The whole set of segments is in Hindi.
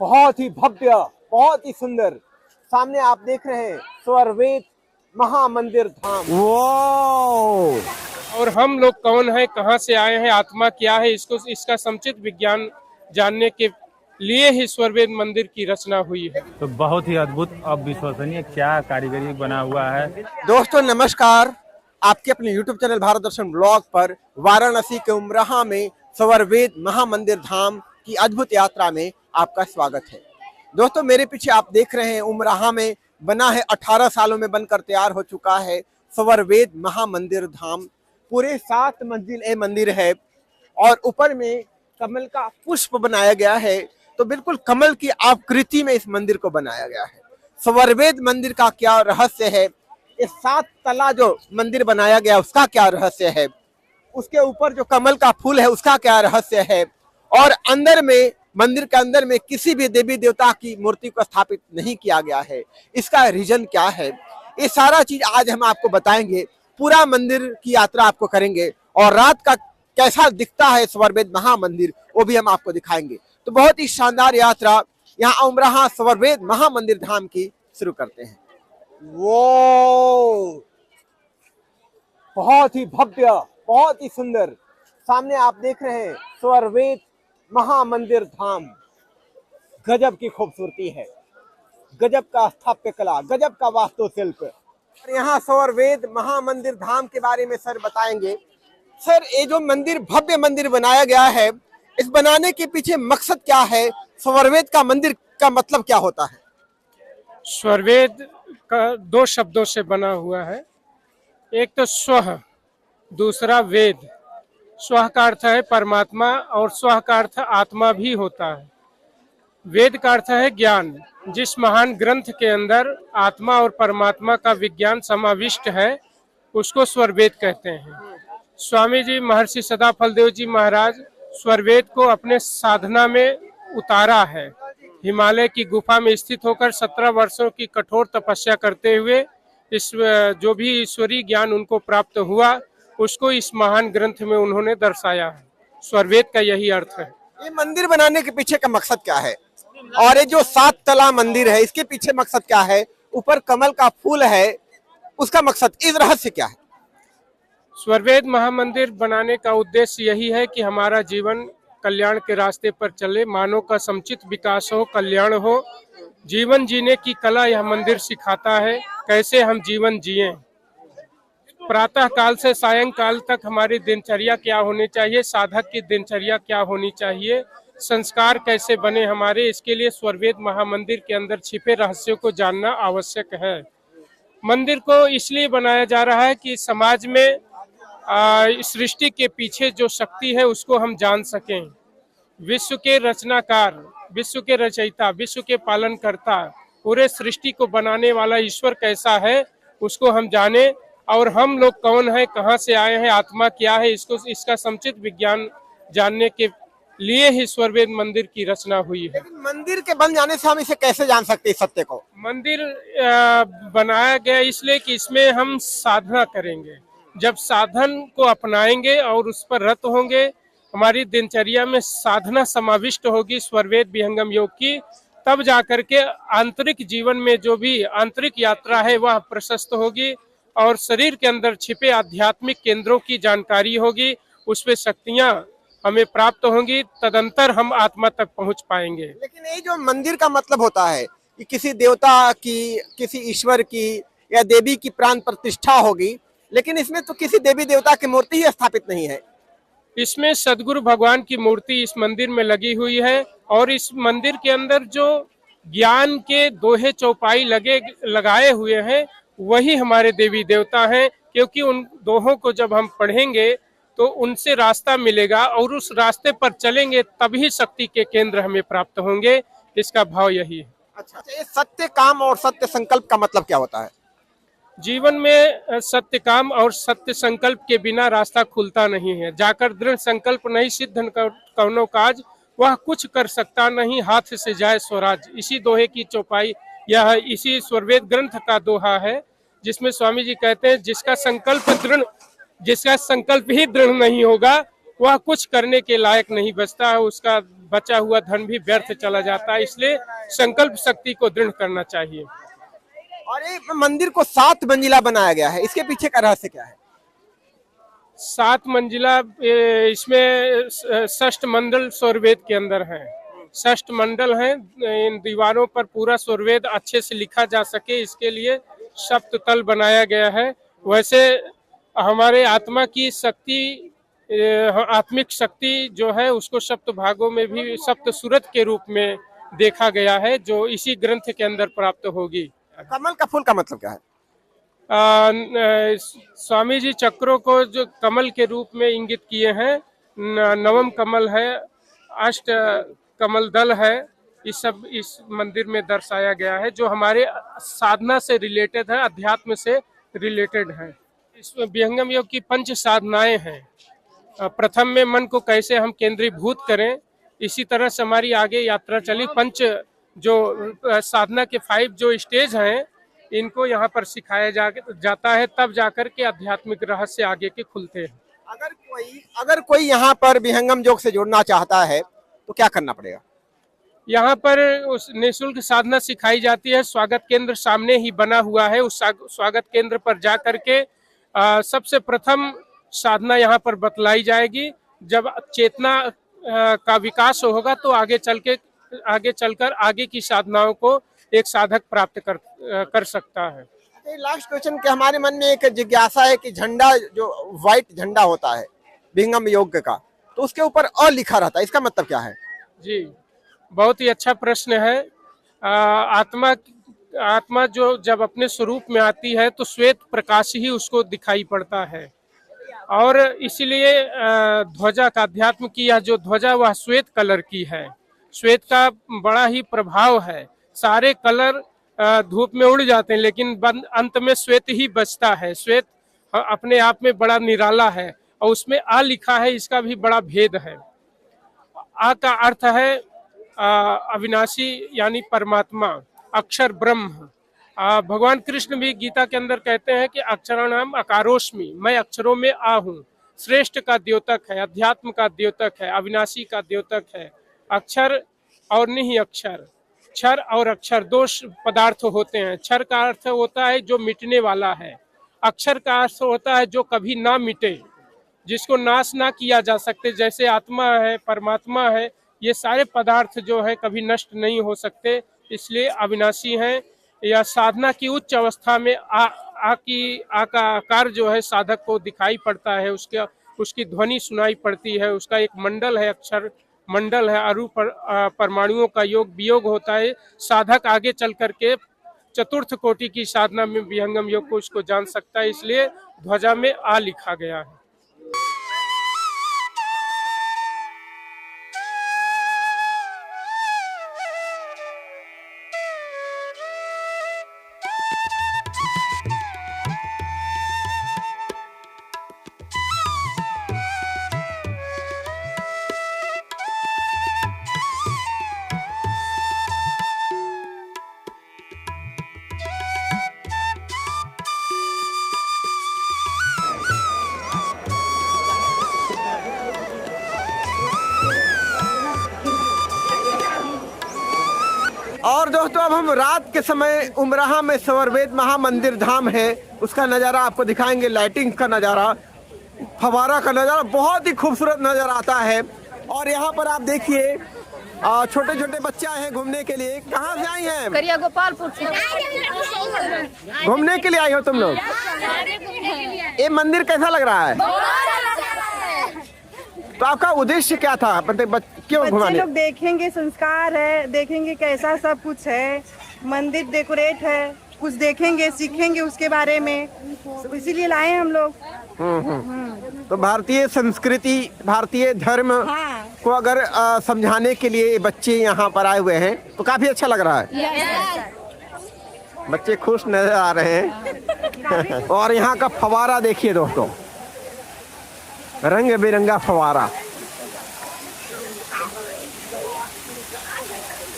बहुत ही भव्य, बहुत ही सुंदर। सामने आप देख रहे हैं स्वर्वेद महामंदिर धाम। वो और हम लोग कौन है, कहाँ से आए हैं, आत्मा क्या है, इसका समुचित विज्ञान जानने के लिए ही स्वर्वेद मंदिर की रचना हुई है। तो बहुत ही अद्भुत, अविश्वसनीय क्या कारीगरी बना हुआ है। दोस्तों नमस्कार, आपके अपने YouTube चैनल भारत दर्शन ब्लॉग पर वाराणसी के उमराहा में स्वर्वेद महामंदिर धाम की अद्भुत यात्रा में आपका स्वागत है। दोस्तों मेरे पीछे आप देख रहे हैं उमराहा में बना है, 18 सालों में बनकर तैयार हो चुका है स्वर्वेद महामंदिर धाम। पूरे 7 मंजिल ये मंदिर है और ऊपर में कमल का पुष्प बनाया गया है। तो बिल्कुल कमल की आकृति में इस मंदिर को बनाया गया है। स्वर्वेद मंदिर का क्या रहस्य है, ये 7 तला जो मंदिर बनाया गया उसका क्या रहस्य है, उसके ऊपर जो कमल का फूल है उसका क्या रहस्य है, और अंदर में मंदिर के अंदर में किसी भी देवी देवता की मूर्ति को स्थापित नहीं किया गया है, इसका रीजन क्या है, ये सारा चीज आज हम आपको बताएंगे। पूरा मंदिर की यात्रा आपको करेंगे और रात का कैसा दिखता है स्वर्वेद महामंदिर वो भी हम आपको दिखाएंगे। तो बहुत ही शानदार यात्रा यहाँ उमराहा स्वर्वेद महामंदिर धाम की शुरू करते हैं। वो बहुत ही भव्य, बहुत ही सुंदर। सामने आप देख रहे हैं स्वर्वेद महामंदिर धाम। गजब की खूबसूरती है, गजब का स्थापत्य कला, गजब का वास्तुशिल्प। यहाँ स्वर्वेद महामंदिर धाम के बारे में सर बताएंगे। सर ये जो मंदिर, भव्य मंदिर बनाया गया है, इस बनाने के पीछे मकसद क्या है? स्वर्वेद का मंदिर का मतलब क्या होता है? स्वर्वेद का 2 शब्दों से बना हुआ है। एक तो स्वः, दूसरा वेद। स्वः का अर्थ है परमात्मा और स्वः का अर्थ आत्मा भी होता है। वेद का अर्थ है ज्ञान। जिस महान ग्रंथ के अंदर आत्मा और परमात्मा का विज्ञान समाविष्ट है उसको स्वर्वेद कहते हैं। स्वामी जी महर्षि सदाफलदेव जी महाराज स्वर्वेद को अपने साधना में उतारा है। हिमालय की गुफा में स्थित होकर 17 वर्षों की कठोर तपस्या करते हुए इस जो भी ईश्वरीय ज्ञान उनको प्राप्त हुआ उसको इस महान ग्रंथ में उन्होंने दर्शाया है। स्वर्वेद का यही अर्थ है। ये मंदिर बनाने के पीछे का मकसद क्या है, और ये जो 7 तला मंदिर है इसके पीछे मकसद क्या है? ऊपर कमल का फूल है, उसका मकसद, इस रहस्य क्या है? स्वर्वेद महामंदिर बनाने का उद्देश्य यही है कि हमारा जीवन कल्याण के रास्ते पर चले, मानव का समुचित विकास हो, कल्याण हो। जीवन जीने की कला यह मंदिर सिखाता है, कैसे हम जीवन जिएं। प्रातः काल से सायंकाल तक हमारी दिनचर्या क्या होनी चाहिए, साधक की दिनचर्या क्या होनी चाहिए, संस्कार कैसे बने हमारे, इसके लिए स्वर्वेद महामंदिर के अंदर छिपे रहस्यों को जानना आवश्यक है। मंदिर को इसलिए बनाया जा रहा है कि समाज में सृष्टि के पीछे जो शक्ति है उसको हम जान सकें। विश्व के रचनाकार, विश्व के रचयिता, विश्व के पालन करता, पूरे सृष्टि को बनाने वाला ईश्वर कैसा है उसको हम जाने, और हम लोग कौन है, कहाँ से आए हैं, आत्मा क्या है, इसका समुचित विज्ञान जानने के लिए ही स्वर्वेद मंदिर की रचना हुई है। लेकिन मंदिर के बन जाने से हम इसे कैसे जान सकते हैं सत्य को? मंदिर बनाया गया इसलिए कि इसमें हम साधना करेंगे। जब साधन को अपनाएंगे और उस पर रत होंगे, हमारी दिनचर्या में साधना समाविष्ट होगी स्वर्वेद विहंगम योग की, तब जाकर के आंतरिक जीवन में जो भी आंतरिक यात्रा है वह प्रशस्त होगी और शरीर के अंदर छिपे आध्यात्मिक केंद्रों की जानकारी होगी, उसमें शक्तियां हमें प्राप्त होंगी, तदंतर हम आत्मा तक पहुंच पाएंगे। लेकिन ये जो मंदिर का मतलब होता है कि किसी देवता की, किसी ईश्वर की या देवी की प्राण प्रतिष्ठा होगी, लेकिन इसमें तो किसी देवी देवता की मूर्ति ही स्थापित नहीं है। इसमें सदगुरु भगवान की मूर्ति इस मंदिर में लगी हुई है और इस मंदिर के अंदर जो ज्ञान के दोहे चौपाई लगाए हुए हैं वही हमारे देवी देवता हैं, क्योंकि उन दोहों को जब हम पढ़ेंगे तो उनसे रास्ता मिलेगा और उस रास्ते पर चलेंगे तभी शक्ति के केंद्र हमें प्राप्त होंगे। इसका भाव यही है। अच्छा, ये सत्य काम और सत्य संकल्प का मतलब क्या होता है? जीवन में सत्य काम और सत्य संकल्प के बिना रास्ता खुलता नहीं है। जाकर दृढ़ संकल्प नहीं सिद्ध कौनो काज, वह कुछ कर सकता नहीं, हाथ से जाए स्वराज। इसी दोहे की चौपाई यह इसी स्वर्वेद ग्रंथ का दोहा है, जिसमें स्वामी जी कहते हैं जिसका संकल्प ही दृढ़ नहीं होगा वह कुछ करने के लायक नहीं बचता है, उसका बचा हुआ धन भी व्यर्थ चला जाता है। इसलिए संकल्प शक्ति को दृढ़ करना चाहिए। और ये मंदिर को 7 मंजिला बनाया गया है, इसके पीछे का रहस्य क्या है? 7 मंजिला इसमें षष्ठ मंडल स्वरवेद के अंदर है। षष्ठ मंडल है, इन दीवारों पर पूरा स्वरवेद अच्छे से लिखा जा सके इसके लिए सप्ततल बनाया गया है। वैसे हमारे आत्मा की शक्ति, आत्मिक शक्ति जो है उसको सप्त भागों में भी सप्त सूरत के रूप में देखा गया है, जो इसी ग्रंथ के अंदर प्राप्त होगी। कमल का फूल का मतलब क्या है? स्वामी जी चक्रों को जो कमल के रूप में इंगित किए हैं, नवम कमल है, अष्ट कमल दल है, इस सब इस मंदिर में दर्शाया गया है, जो हमारे साधना से रिलेटेड है, अध्यात्म से रिलेटेड है। इसमें विहंगम योग की 5 साधनाएं हैं। प्रथम में मन को कैसे हम केंद्रीभूत करें, इसी तरह से हमारी आगे यात्रा चली। 5 जो साधना के 5 जो स्टेज हैं, इनको यहाँ पर सिखाया जाता है, तब जाकर के आध्यात्मिक रहस्य आगे के खुलते हैं। अगर कोई यहाँ पर विहंगम योग से जुड़ना चाहता है तो क्या करना पड़ेगा? यहाँ पर उस निःशुल्क साधना सिखाई जाती है। स्वागत केंद्र सामने ही बना हुआ है, उस स्वागत केंद्र पर जा करके सबसे प्रथम साधना यहाँ पर बतलाई जाएगी। जब चेतना का विकास होगा तो आगे चलकर आगे की साधनाओं को एक साधक प्राप्त कर सकता है। लास्ट क्वेश्चन के हमारे मन में एक जिज्ञासा है कि झंडा जो व्हाइट झंडा होता है विहंगम योग का, तो उसके ऊपर अ लिखा रहता है, इसका मतलब क्या है? जी, बहुत ही अच्छा प्रश्न है। आत्मा जो जब अपने स्वरूप में आती है तो श्वेत प्रकाश ही उसको दिखाई पड़ता है, और इसीलिए ध्वजा का अध्यात्म की यह जो ध्वजा वह श्वेत कलर की है। श्वेत का बड़ा ही प्रभाव है। सारे कलर धूप में उड़ जाते हैं, लेकिन अंत में श्वेत ही बचता है। श्वेत अपने आप में बड़ा निराला है, और उसमें आ लिखा है, इसका भी बड़ा भेद है। आ का अर्थ है अविनाशी यानी परमात्मा, अक्षर ब्रह्म। भगवान कृष्ण भी गीता के अंदर कहते हैं कि अक्षराणाम अकारोस्मि, मैं अक्षरों में आ हूँ। श्रेष्ठ का द्योतक है, अध्यात्म का द्योतक है, अविनाशी का द्योतक है। अक्षर और नहीं अक्षर, क्षर और अक्षर 2 पदार्थ होते हैं। क्षर का अर्थ होता है जो मिटने वाला है, अक्षर का अर्थ होता है जो कभी ना मिटे, जिसको नाश ना किया जा सकते। जैसे आत्मा है, परमात्मा है, ये सारे पदार्थ जो है कभी नष्ट नहीं हो सकते, इसलिए अविनाशी हैं। या साधना की उच्च अवस्था में आ का आकार जो है साधक को दिखाई पड़ता है, उसकी ध्वनि सुनाई पड़ती है, उसका एक मंडल है, अक्षर मंडल है, अरू परमाणुओं का योग वियोग होता है। साधक आगे चल करके चतुर्थ कोटि की साधना में विहंगम योग को उसको जान सकता है, इसलिए ध्वजा में आ लिखा गया है। और दोस्तों अब हम रात के समय उमराहा में स्वरवेद महामंदिर धाम है, उसका नज़ारा आपको दिखाएंगे। लाइटिंग का नज़ारा, फवारा का नज़ारा बहुत ही खूबसूरत नज़र आता है। और यहाँ पर आप देखिए छोटे छोटे बच्चे आए हैं घूमने के लिए। कहाँ से आई हैं? करिया गोपालपुर से घूमने के लिए आई हो तुम लोग? ये मंदिर कैसा लग रहा है? तो आपका उद्देश्य क्या था? क्यों घुमाने? लोग देखेंगे, संस्कार है, देखेंगे कैसा सब कुछ है, मंदिर डेकोरेट है, कुछ देखेंगे, सीखेंगे उसके बारे में, इसीलिए लाए हम लोग। तो भारतीय संस्कृति, भारतीय धर्म को अगर समझाने के लिए बच्चे यहाँ पर आए हुए हैं तो काफी अच्छा लग रहा है। बच्चे खुश नजर आ रहे हैं। और यहाँ का फवारा देखिए दोस्तों, रंग बिरंगा फवारा।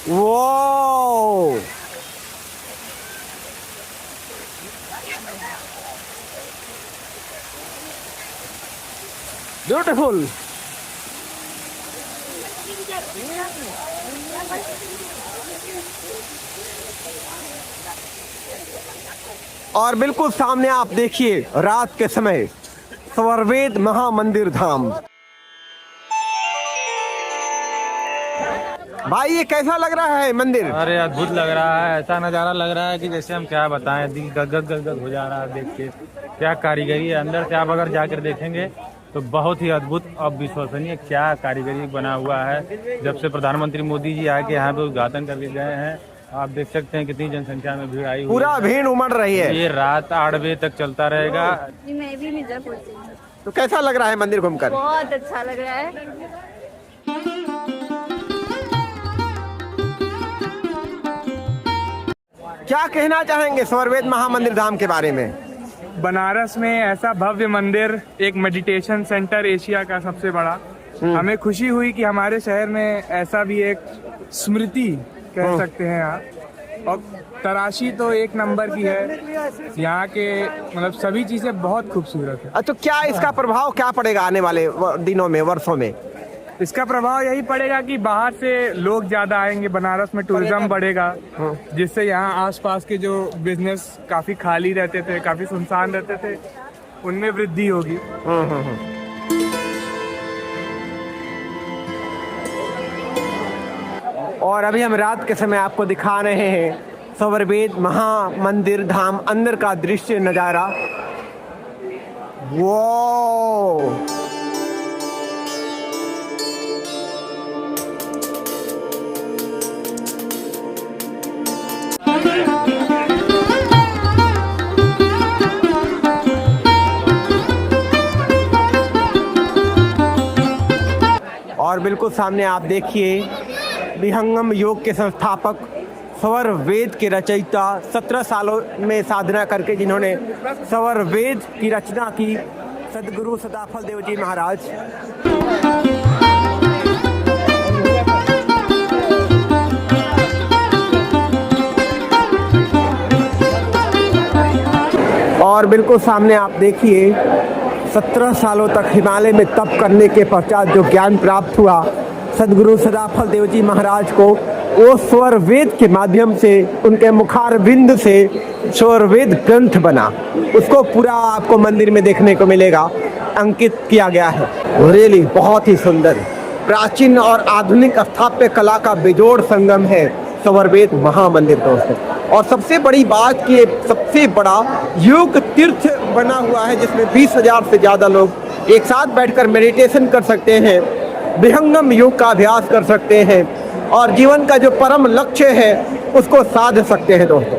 वो ब्यूटीफुल। और बिल्कुल सामने आप देखिए रात के समय स्वर्वेद महामंदिर धाम। भाई ये कैसा लग रहा है मंदिर? अरे अद्भुत लग रहा है, ऐसा नज़ारा लग रहा है कि जैसे हम क्या बताएं, दिल गदगद गदगद हो जा रहा है देख के। क्या कारीगरी है अंदर से, आप अगर जाकर देखेंगे तो बहुत ही अद्भुत अविश्वसनीय क्या कारीगरी बना हुआ है। जब से प्रधानमंत्री मोदी जी आके यहाँ पे उद्घाटन करके गए हैं, आप देख सकते हैं कितनी जनसंख्या में भीड़ आई हुई पूरा भीड़ उमड़ रही है। ये रात 8 बजे तक चलता रहेगा। मैं भी मिर्जापुर से हूँ। तो कैसा लग रहा है मंदिर घूमकर? बहुत अच्छा लग रहा है। क्या कहना चाहेंगे स्वर्वेद महामंदिर धाम के बारे में? बनारस में ऐसा भव्य मंदिर, एक मेडिटेशन सेंटर एशिया का सबसे बड़ा। हमें खुशी हुई कि हमारे शहर में ऐसा भी एक स्मृति कह सकते हैं आप। और तराशी तो एक नंबर की है, यहाँ के मतलब सभी चीजें बहुत खूबसूरत है। तो क्या इसका प्रभाव क्या पड़ेगा आने वाले दिनों में, वर्षों में? इसका प्रभाव यही पड़ेगा कि बाहर से लोग ज्यादा आएंगे, बनारस में टूरिज्म बढ़ेगा, जिससे यहाँ आसपास के जो बिजनेस काफी खाली रहते थे, काफी सुनसान रहते थे, उनमें वृद्धि होगी। और अभी हम रात के समय आपको दिखा रहे हैं स्वर्वेद महामंदिर धाम अंदर का दृश्य नजारा। वो और बिल्कुल सामने आप देखिए विहंगम योग के संस्थापक, स्वर्वेद के रचयिता, 17 सालों में साधना करके जिन्होंने स्वर्वेद की रचना की, सदगुरु सदाफल देव जी महाराज। और बिल्कुल सामने आप देखिए 17 सालों तक हिमालय में तप करने के पश्चात जो ज्ञान प्राप्त हुआ सदगुरु सदाफल देव जी महाराज को, वो स्वर्वेद के माध्यम से उनके मुखारविंद से स्वर्वेद ग्रंथ बना। उसको पूरा आपको मंदिर में देखने को मिलेगा, अंकित किया गया है। रियली बहुत ही सुंदर प्राचीन और आधुनिक स्थापत्य कला का बेजोड़ संगम है स्वर्वेद महामंदिर दोस्तों। और सबसे बड़ी बात कि सबसे बड़ा योग तीर्थ बना हुआ है, जिसमें 20,000 से ज़्यादा लोग एक साथ बैठकर मेडिटेशन कर सकते हैं, विहंगम योग का अभ्यास कर सकते हैं और जीवन का जो परम लक्ष्य है उसको साध सकते हैं दोस्तों।